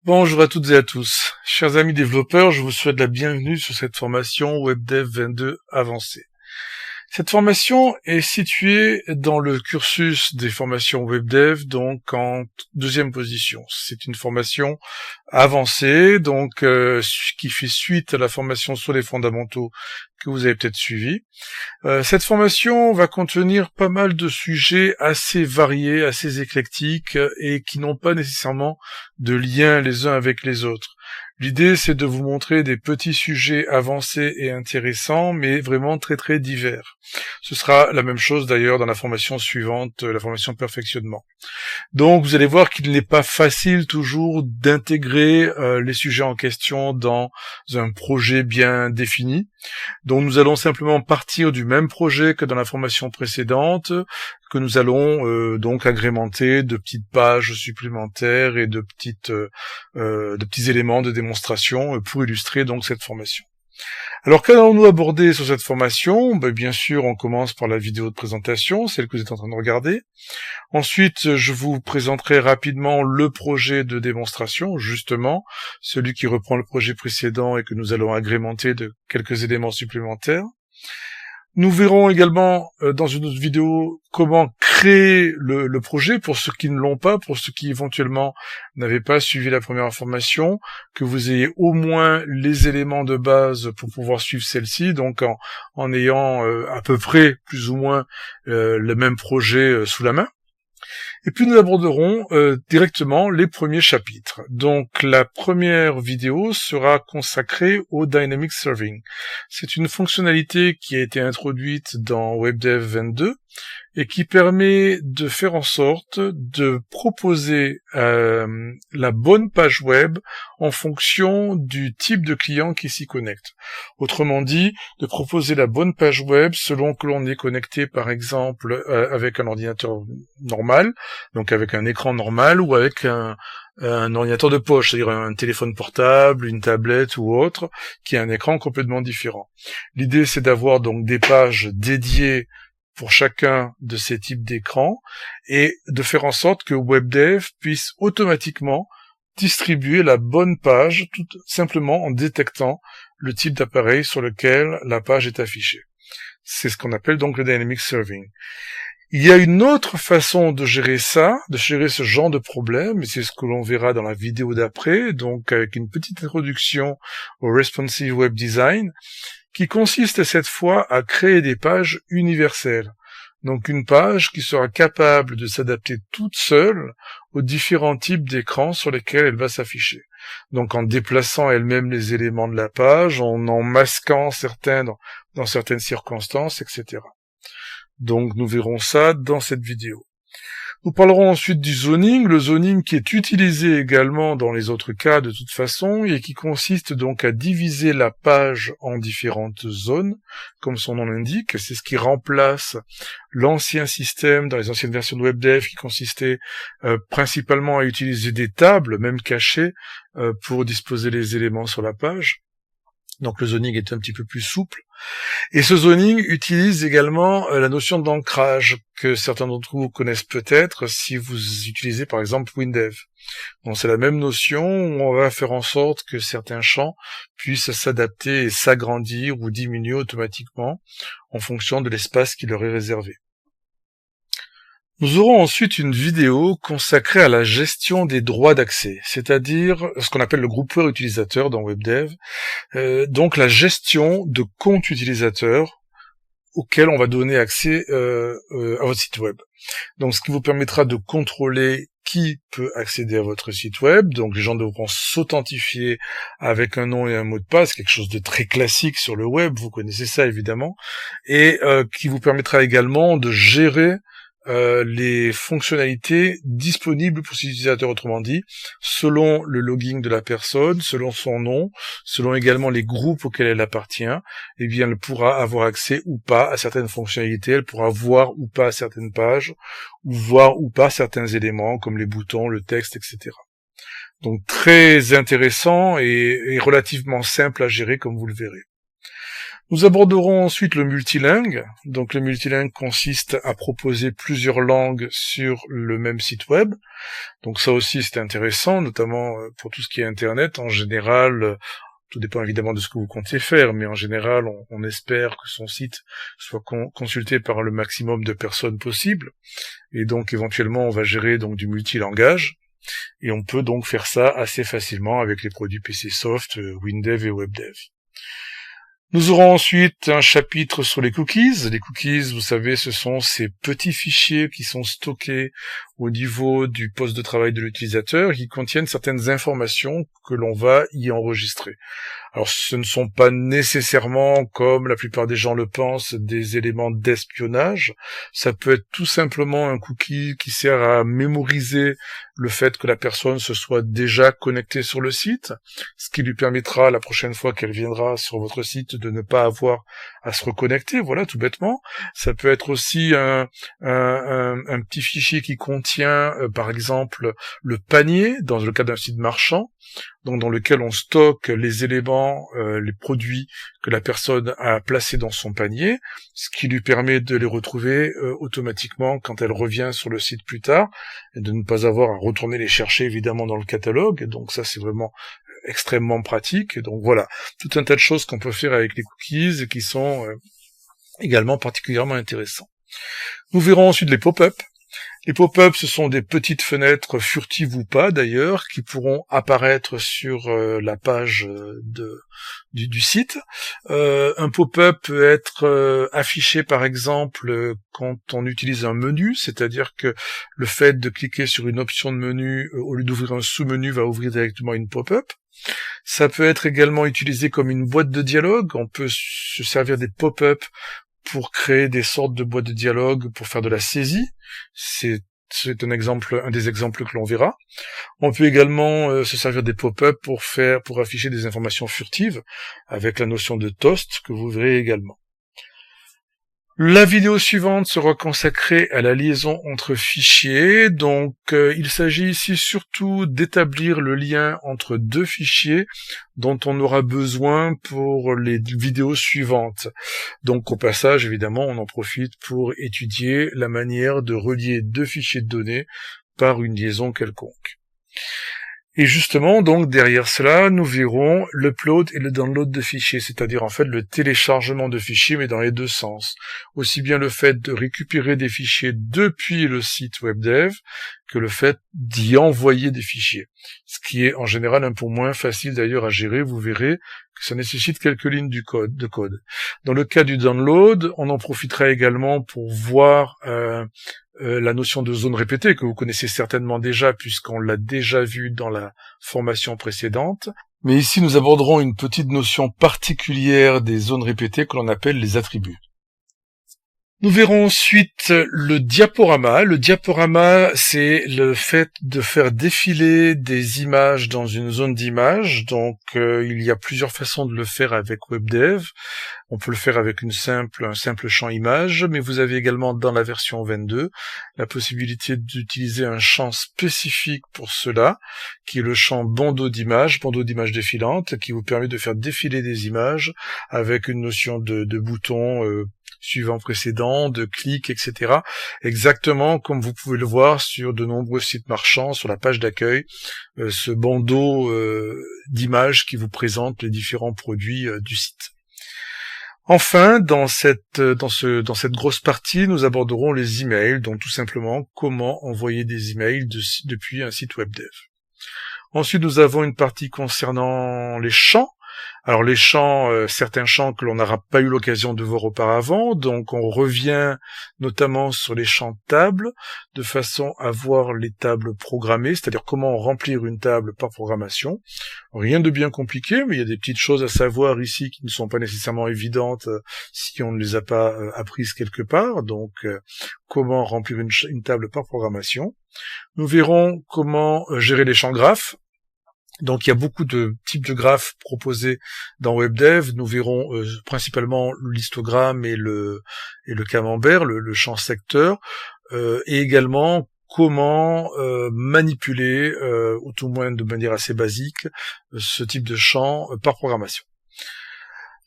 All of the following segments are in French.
Bonjour à toutes et à tous. Chers amis développeurs, je vous souhaite la bienvenue sur cette formation WebDev 22 avancée. Cette formation est située dans le cursus des formations WebDev, donc en deuxième position. C'est une formation avancée, donc qui fait suite à la formation sur les fondamentaux que vous avez peut-être suivi. Cette formation va contenir pas mal de sujets assez variés, assez éclectiques et qui n'ont pas nécessairement de lien les uns avec les autres. L'idée, c'est de vous montrer des petits sujets avancés et intéressants, mais vraiment très très divers. Ce sera la même chose d'ailleurs dans la formation suivante, la formation perfectionnement. Donc vous allez voir qu'il n'est pas facile toujours d'intégrer les sujets en question dans un projet bien défini. Donc nous allons simplement partir du même projet que dans la formation précédente, que nous allons donc agrémenter de petites pages supplémentaires et de petits éléments de démonstration pour illustrer donc cette formation. Alors qu'allons-nous aborder sur cette formation? Bien sûr, on commence par la vidéo de présentation, celle que vous êtes en train de regarder. Ensuite, je vous présenterai rapidement le projet de démonstration, justement, celui qui reprend le projet précédent et que nous allons agrémenter de quelques éléments supplémentaires. Nous verrons également dans une autre vidéo comment créer le projet pour ceux qui ne l'ont pas, pour ceux qui éventuellement n'avaient pas suivi la première formation, que vous ayez au moins les éléments de base pour pouvoir suivre celle-ci, donc en ayant à peu près plus ou moins le même projet sous la main. Et puis nous aborderons directement les premiers chapitres. Donc la première vidéo sera consacrée au Dynamic Serving. C'est une fonctionnalité qui a été introduite dans WebDev 22 et qui permet de faire en sorte de proposer la bonne page web en fonction du type de client qui s'y connecte. Autrement dit, de proposer la bonne page web selon que l'on est connecté par exemple avec un ordinateur normal, donc avec un écran normal ou avec un ordinateur de poche, c'est-à-dire un téléphone portable, une tablette ou autre, qui a un écran complètement différent. L'idée c'est d'avoir donc des pages dédiées pour chacun de ces types d'écrans et de faire en sorte que WebDev puisse automatiquement distribuer la bonne page tout simplement en détectant le type d'appareil sur lequel la page est affichée. C'est ce qu'on appelle donc le Dynamic Serving. Il y a une autre façon de gérer ça, de gérer ce genre de problème, et c'est ce que l'on verra dans la vidéo d'après, donc avec une petite introduction au Responsive Web Design, qui consiste cette fois à créer des pages universelles. Donc une page qui sera capable de s'adapter toute seule aux différents types d'écrans sur lesquels elle va s'afficher. Donc en déplaçant elle-même les éléments de la page, en masquant certains dans certaines circonstances, etc. Donc nous verrons ça dans cette vidéo. Nous parlerons ensuite du zoning, le zoning qui est utilisé également dans les autres cas de toute façon et qui consiste donc à diviser la page en différentes zones, comme son nom l'indique. C'est ce qui remplace l'ancien système dans les anciennes versions de WebDev qui consistait principalement à utiliser des tables, même cachées, pour disposer les éléments sur la page. Donc le zoning est un petit peu plus souple. Et ce zoning utilise également la notion d'ancrage que certains d'entre vous connaissent peut-être si vous utilisez par exemple WinDev. Donc c'est la même notion où on va faire en sorte que certains champs puissent s'adapter et s'agrandir ou diminuer automatiquement en fonction de l'espace qui leur est réservé. Nous aurons ensuite une vidéo consacrée à la gestion des droits d'accès, c'est-à-dire ce qu'on appelle le groupeur utilisateur dans WebDev, donc la gestion de comptes utilisateurs auxquels on va donner accès à votre site web. Donc ce qui vous permettra de contrôler qui peut accéder à votre site web. Donc les gens devront s'authentifier avec un nom et un mot de passe, quelque chose de très classique sur le web, vous connaissez ça évidemment, et qui vous permettra également de gérer les fonctionnalités disponibles pour ces utilisateurs, autrement dit, selon le logging de la personne, selon son nom, selon également les groupes auxquels elle appartient, eh bien elle pourra avoir accès ou pas à certaines fonctionnalités, elle pourra voir ou pas certaines pages, ou voir ou pas certains éléments comme les boutons, le texte, etc. Donc très intéressant et relativement simple à gérer comme vous le verrez. Nous aborderons ensuite le multilingue. Donc le multilingue consiste à proposer plusieurs langues sur le même site web. Donc ça aussi c'est intéressant, notamment pour tout ce qui est Internet. En général, tout dépend évidemment de ce que vous comptez faire, mais en général on espère que son site soit consulté par le maximum de personnes possible. Et donc éventuellement on va gérer donc du multilangage. Et on peut donc faire ça assez facilement avec les produits PCSoft, WinDev et WebDev. Nous aurons ensuite un chapitre sur les cookies. Les cookies, vous savez, ce sont ces petits fichiers qui sont stockés au niveau du poste de travail de l'utilisateur, qui contiennent certaines informations que l'on va y enregistrer. Alors, ce ne sont pas nécessairement, comme la plupart des gens le pensent, des éléments d'espionnage. Ça peut être tout simplement un cookie qui sert à mémoriser le fait que la personne se soit déjà connectée sur le site, ce qui lui permettra la prochaine fois qu'elle viendra sur votre site de ne pas avoir à se reconnecter, voilà, tout bêtement. Ça peut être aussi un petit fichier qui contient, par exemple, le panier, dans le cas d'un site marchand, donc dans lequel on stocke les éléments, les produits que la personne a placés dans son panier, ce qui lui permet de les retrouver automatiquement quand elle revient sur le site plus tard, et de ne pas avoir à retourner les chercher évidemment dans le catalogue. Donc ça c'est vraiment extrêmement pratique. Donc voilà, tout un tas de choses qu'on peut faire avec les cookies et qui sont également particulièrement intéressants. Nous verrons ensuite les pop-up. Les pop-up, ce sont des petites fenêtres furtives ou pas d'ailleurs, qui pourront apparaître sur la page du site. Un pop-up peut être affiché par exemple quand on utilise un menu, c'est-à-dire que le fait de cliquer sur une option de menu au lieu d'ouvrir un sous-menu va ouvrir directement une pop-up. Ça peut être également utilisé comme une boîte de dialogue. On peut se servir des pop-up pour créer des sortes de boîtes de dialogue pour faire de la saisie. C'est un des exemples que l'on verra. On peut également se servir des pop-up pour afficher des informations furtives avec la notion de toast que vous verrez également. La vidéo suivante sera consacrée à la liaison entre fichiers. Donc il s'agit ici surtout d'établir le lien entre deux fichiers dont on aura besoin pour les vidéos suivantes. Donc au passage, évidemment, on en profite pour étudier la manière de relier deux fichiers de données par une liaison quelconque. Et justement, donc, derrière cela, nous verrons l'upload et le download de fichiers, c'est-à-dire en fait le téléchargement de fichiers, mais dans les deux sens. Aussi bien le fait de récupérer des fichiers depuis le site WebDev que le fait d'y envoyer des fichiers. Ce qui est en général un peu moins facile d'ailleurs à gérer, vous verrez que ça nécessite quelques lignes de code. Dans le cas du download, on en profitera également pour voir la notion de zone répétée que vous connaissez certainement déjà puisqu'on l'a déjà vu dans la formation précédente. Mais ici, nous aborderons une petite notion particulière des zones répétées que l'on appelle les attributs. Nous verrons ensuite le diaporama. Le diaporama, c'est le fait de faire défiler des images dans une zone d'image. Donc, il y a plusieurs façons de le faire avec WebDev. On peut le faire avec un simple champ image, mais vous avez également dans la version 22 la possibilité d'utiliser un champ spécifique pour cela, qui est le champ bandeau d'images défilantes, qui vous permet de faire défiler des images avec une notion de bouton suivant précédent, de clic, etc. Exactement comme vous pouvez le voir sur de nombreux sites marchands, sur la page d'accueil, ce bandeau d'images qui vous présente les différents produits du site. Enfin, dans cette grosse partie, nous aborderons les emails, donc tout simplement comment envoyer des emails depuis un site WebDev. Ensuite, nous avons une partie concernant les champs. Alors les champs, certains champs que l'on n'aura pas eu l'occasion de voir auparavant, donc on revient notamment sur les champs tables, de façon à voir les tables programmées, c'est-à-dire comment remplir une table par programmation. Rien de bien compliqué, mais il y a des petites choses à savoir ici qui ne sont pas nécessairement évidentes si on ne les a pas apprises quelque part, donc comment remplir une table par programmation. Nous verrons comment gérer les champs graphes. Donc il y a beaucoup de types de graphes proposés dans WebDev. Nous verrons principalement l'histogramme et le camembert, le champ secteur, et également comment manipuler, ou tout au moins de manière assez basique, ce type de champ par programmation.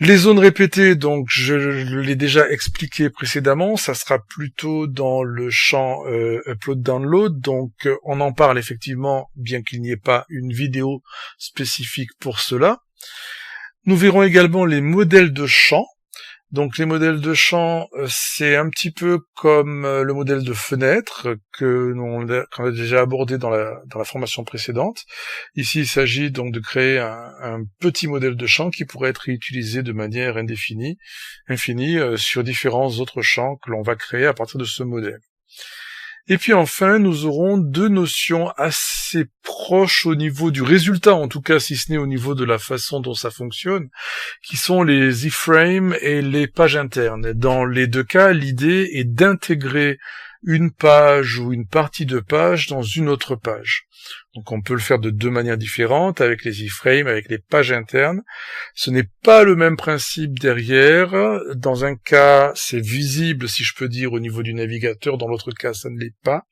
Les zones répétées, donc je l'ai déjà expliqué précédemment, ça sera plutôt dans le champ upload-download, donc on en parle effectivement, bien qu'il n'y ait pas une vidéo spécifique pour cela. Nous verrons également les modèles de champs. Donc les modèles de champ, c'est un petit peu comme le modèle de fenêtre qu'on a déjà abordé dans la formation précédente. Ici, il s'agit donc de créer un petit modèle de champ qui pourrait être utilisé de manière infinie sur différents autres champs que l'on va créer à partir de ce modèle. Et puis enfin, nous aurons deux notions assez proches au niveau du résultat, en tout cas si ce n'est au niveau de la façon dont ça fonctionne, qui sont les iframes et les pages internes. Dans les deux cas, l'idée est d'intégrer une page ou une partie de page dans une autre page. Donc on peut le faire de deux manières différentes, avec les iframes, avec les pages internes. Ce n'est pas le même principe derrière. Dans un cas, c'est visible, si je peux dire, au niveau du navigateur. Dans l'autre cas, ça ne l'est pas.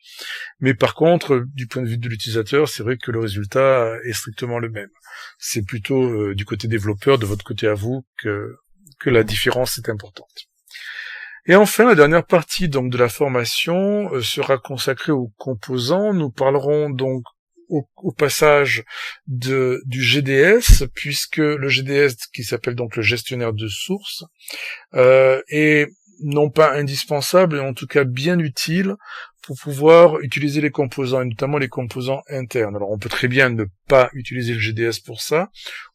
Mais par contre, du point de vue de l'utilisateur, c'est vrai que le résultat est strictement le même. C'est plutôt du côté développeur, de votre côté à vous, que la différence est importante. Et enfin, la dernière partie donc de la formation sera consacrée aux composants. Nous parlerons donc au passage du GDS, puisque le GDS, qui s'appelle donc le gestionnaire de sources, est non pas indispensable, mais en tout cas bien utile pour pouvoir utiliser les composants, et notamment les composants internes. Alors on peut très bien ne pas utiliser le GDS pour ça,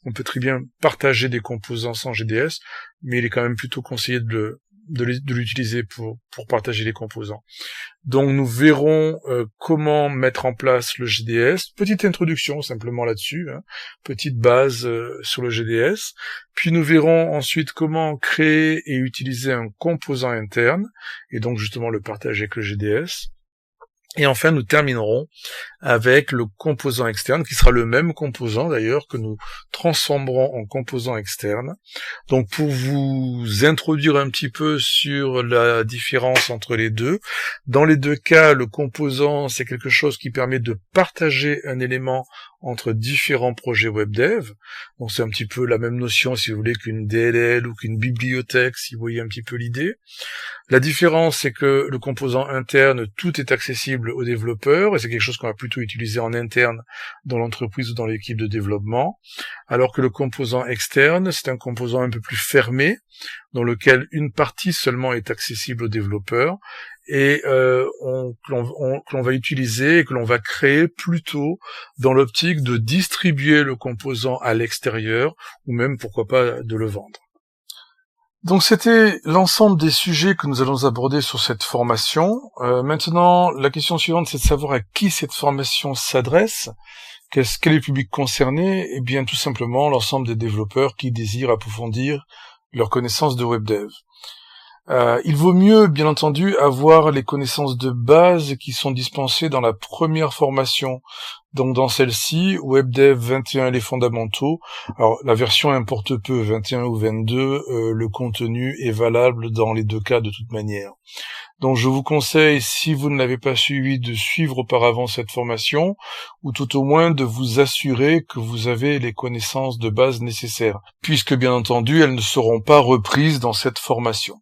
on peut très bien partager des composants sans GDS, mais il est quand même plutôt conseillé de l'utiliser pour partager les composants. Donc nous verrons comment mettre en place le GDS. Petite introduction simplement là-dessus, petite base sur le GDS. Puis nous verrons ensuite comment créer et utiliser un composant interne, et donc justement le partager avec le GDS. Et enfin, nous terminerons avec le composant externe, qui sera le même composant d'ailleurs, que nous transformerons en composant externe. Donc pour vous introduire un petit peu sur la différence entre les deux, dans les deux cas, le composant, c'est quelque chose qui permet de partager un élément entre différents projets WebDev. Donc c'est un petit peu la même notion, si vous voulez, qu'une DLL ou qu'une bibliothèque, si vous voyez un petit peu l'idée. La différence, c'est que le composant interne, tout est accessible aux développeurs, et c'est quelque chose qu'on va plutôt utiliser en interne dans l'entreprise ou dans l'équipe de développement, alors que le composant externe, c'est un composant un peu plus fermé, dans lequel une partie seulement est accessible aux développeurs, et que l'on va utiliser et que l'on va créer plutôt dans l'optique de distribuer le composant à l'extérieur, ou même, pourquoi pas, de le vendre. Donc c'était l'ensemble des sujets que nous allons aborder sur cette formation. Maintenant, la question suivante, c'est de savoir à qui cette formation s'adresse. Quel est le public concerné? Eh bien, tout simplement, l'ensemble des développeurs qui désirent approfondir leurs connaissances de WebDev. Il vaut mieux, bien entendu, avoir les connaissances de base qui sont dispensées dans la première formation. Donc dans celle-ci, WebDev 21 et les fondamentaux. Alors la version importe peu, 21 ou 22, le contenu est valable dans les deux cas de toute manière. Donc je vous conseille, si vous ne l'avez pas suivi, de suivre auparavant cette formation, ou tout au moins de vous assurer que vous avez les connaissances de base nécessaires, puisque bien entendu elles ne seront pas reprises dans cette formation.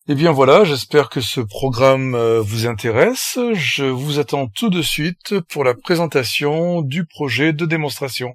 Eh bien voilà, j'espère que ce programme vous intéresse. Je vous attends tout de suite pour la présentation du projet de démonstration.